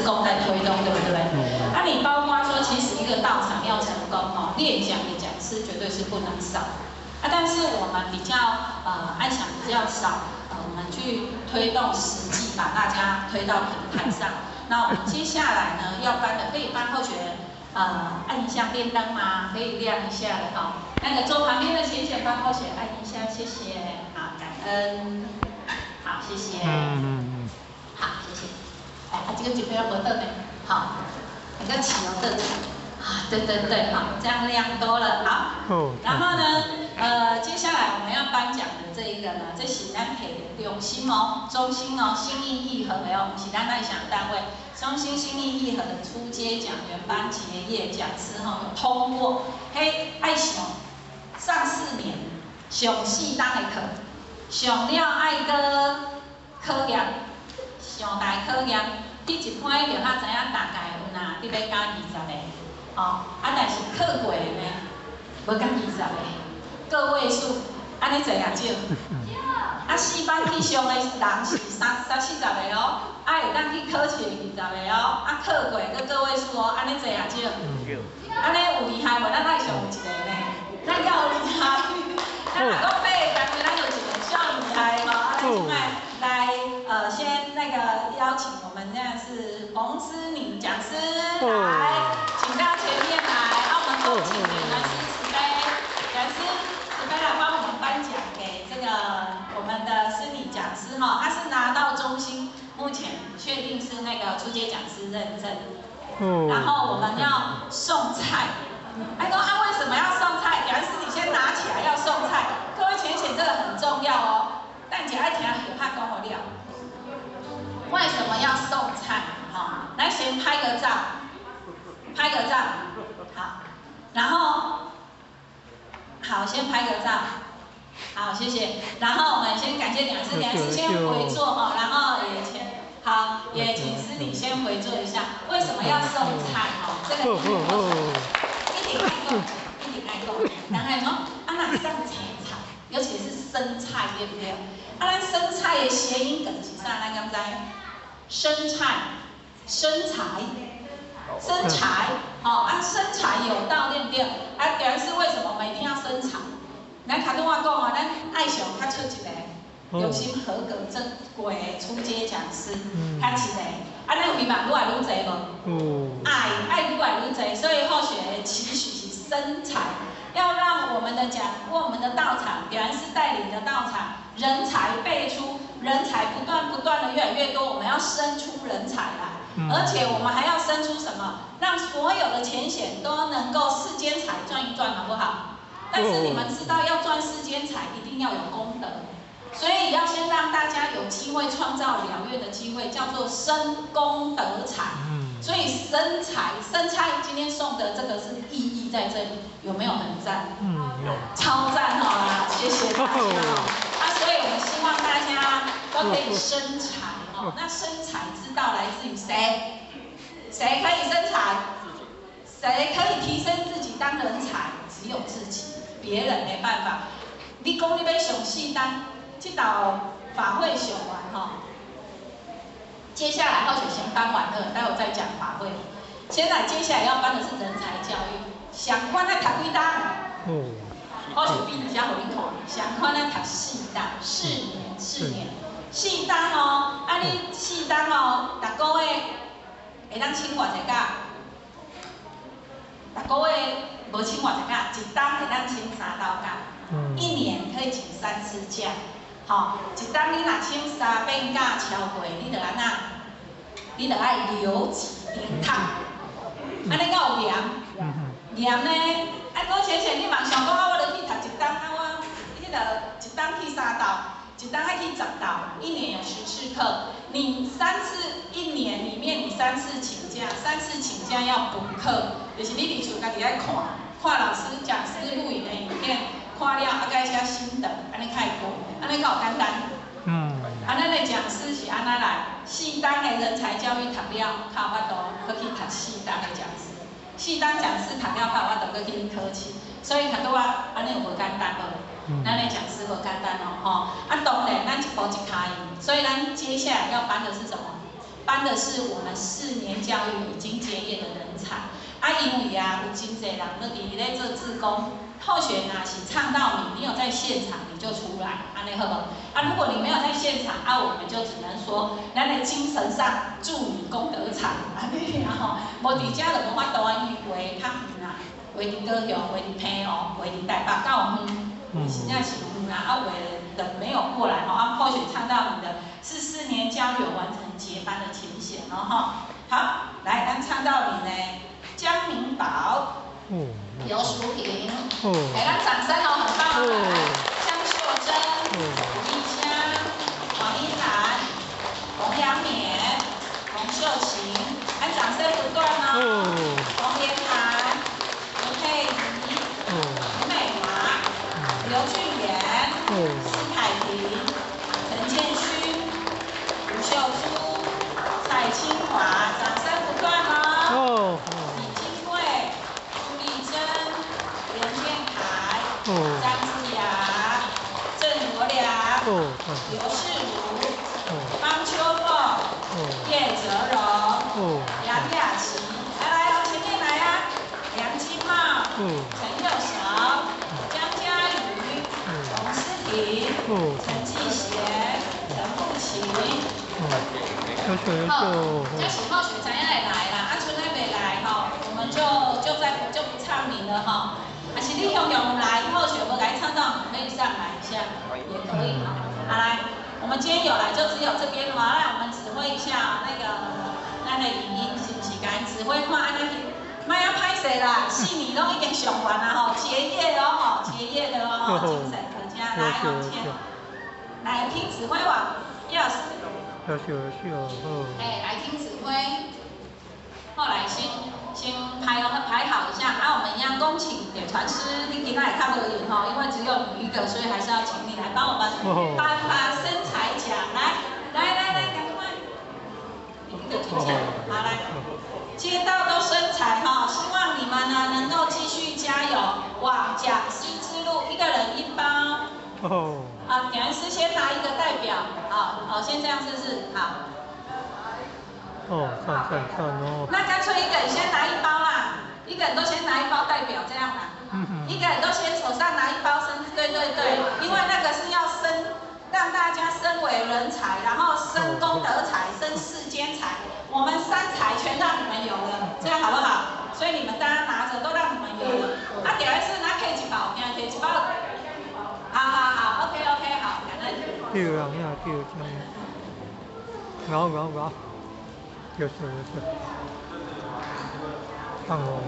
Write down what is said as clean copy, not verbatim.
功在推动，对不对？那你包括说，其实一个道场要成功哦，练讲的讲师绝对是不能少。但是我们比较爱想比较少，我们去推动实际把大家推到平台上。那我们接下来呢要颁的，可以帮候选人按一下电灯吗？可以亮一下的哈。那个桌旁边的先生帮候选人按一下，谢谢。好，感恩。好，谢谢。好，谢谢。这个这边要不凳呢？好，比较起哦，凳子。对，好，这样亮多了，好。然后呢，接下来我们要颁奖的这一个呢，这是咱培中心哦，中心哦，心意义和的哦，是咱爱想单位，中心心意义和的初阶奖员班结业讲师吼有通过，爱想上4年上4档的课，上了爱个考验，上大考验，第一关就较知影大概有哪，你要加20个。但是课过的呢，无到20个，个位数，安尼侪也少。4班以上的人是30-40个哦，会当去考试20个哦，课过个位数哦，安尼侪也少。安尼有厉害无？咱爱上有一个呢，咱较有厉害。咱若讲8个单位，咱有一个较厉害哦。现在来先那个邀请我们现在是冯思敏讲师来。请到前面来，我们有请讲师慈悲来帮我们颁奖给这个我们的思敏讲师哈，他是拿到中心，目前确定是那个初阶讲师认证。然后我们要送菜，说为什么要送菜？讲师你先拿起来要送菜，各位浅显这个很重要哦。但姐爱听有怕跟我聊，为什么要送菜？来先拍个照。好，然后好，先拍个照，好，谢谢。然后我们先感谢讲师先回座哈，然后也请师你先回座一下。为什么要送菜？这个一定爱讲。当然说，那上菜，尤其是生菜，对不对？咱生菜的谐音梗是啥？咱敢知？生菜，生财。生财，生财有道，对不对？表示为什么我们一定要生财？咱卡顿话讲咱爱上较出一个有心合格正规的初阶讲师，较一个，咱有希望愈来愈侪无？爱愈来愈侪，所以候选人期许是生财，要让我们的道场，表演师带领的道场，人才辈出，人才不断的越来越多，我们要生出人才来。而且我们还要生出什么？让所有的浅显都能够世间财赚一赚，好不好？但是你们知道，要赚世间财，一定要有功德，所以要先让大家有机会创造疗愈的机会，叫做生功德财。所以生财，今天送的这个是意义在这里，有没有很赞？有，超赞哈！谢谢大家。所以我们希望大家都可以生财。那生财之道来自于谁？谁可以生财？谁可以提升自己当人才？只有自己，别人没办法。你讲你要上4单，这道法会上完哈，接下来候选先颁完了，待会再讲法会。接下来要颁的是人才教育，相关的读几单？或许比你较好你看，相关的读4单，4年。4单哦，你4单哦，逐个月会当请偌济假？逐个月无请偌济假，一单会当请3道假，1年可以请3次假。一单你若请3遍假超过，你就安那？你就爱留级点读，安尼才有严。严呢？我浅显你嘛想讲我落去读一单，我迄个一单去3道。一单爱去10道，1年有10次课。你1年里面你3次请假，3次请假要补课，就是你伫厝家己爱看老师讲师录影的影片，看了该写心得，安尼较会过，安尼较有简单。咱的讲师是安那来，4单的人才教育读了，较有法度，搁去读4单的讲师。4单讲师读了，较有法度，搁去考试。所以较拄啊，安尼有无简单无？咱的讲师无简单哦，当然咱一步一脚印，所以咱接下来要颁的是什么？颁的是我们4年教育已经结业的人才。因为有真侪人都伫咧做志工，或许若是唱到你有在现场，你就出来，安尼好不？如果你没有在现场，我们就只能说，咱的精神上祝你功德长，安尼吼，无伫遮就无法度因为较远啊，话伫高雄，话伫澎湖，话伫台北到远，实在是远啊，为了人没有过来或许唱到你的是4年教育完成结班的情形好，来，咱唱到你呢。江明宝，刘淑萍，给他掌声很棒江秀珍，吴丽香，王一涵，洪阳冕，洪秀琴，掌声不断洪连涵，吴佩仪，吴美华，刘俊言，施凯婷，陈建勋，吴秀珠，蔡清华，掌声不断张志雅、郑国良、刘世儒、方秋凤、叶泽荣、杨雅琪，来前面来梁金茂、陈佑韶、江嘉瑜、洪思婷、陈继贤、陈富琴。这是后学才会来啦，春还没来我们就不唱名了还是你用来，后学不来唱到，可以上来一下，也可以好来，我们今天有来就只有这边来我们指挥一下那个咱的语音，是不是？该指挥看安尼，莫要歹势啦，4年拢已经上完啦结业了结业的精神可嘉，来往前，来听指挥网 ，yes。来听指挥，后来先排好一下我们一样恭请点传师，你今仔也较无闲因为只有你一个，所以还是要请你来帮我们颁发生财奖，来，赶快，一个出奖，好来，街道都生财希望你们呢能够继续加油，往讲师之路，一个人1包。点完师先拿一个代表，先这样试试，好。那干脆一个人先拿1包啦，一个人都先拿1包代表这样啦。一个人都先手上拿1包对，因为那个是要让大家身为人才，然后生功德财，生世间财，我们3财全让你们有了，这样好不好？所以你们大家拿着都让你们有了。点完师拿 K 1包，给1包。好 ，OK， 好，感恩。就是，放我。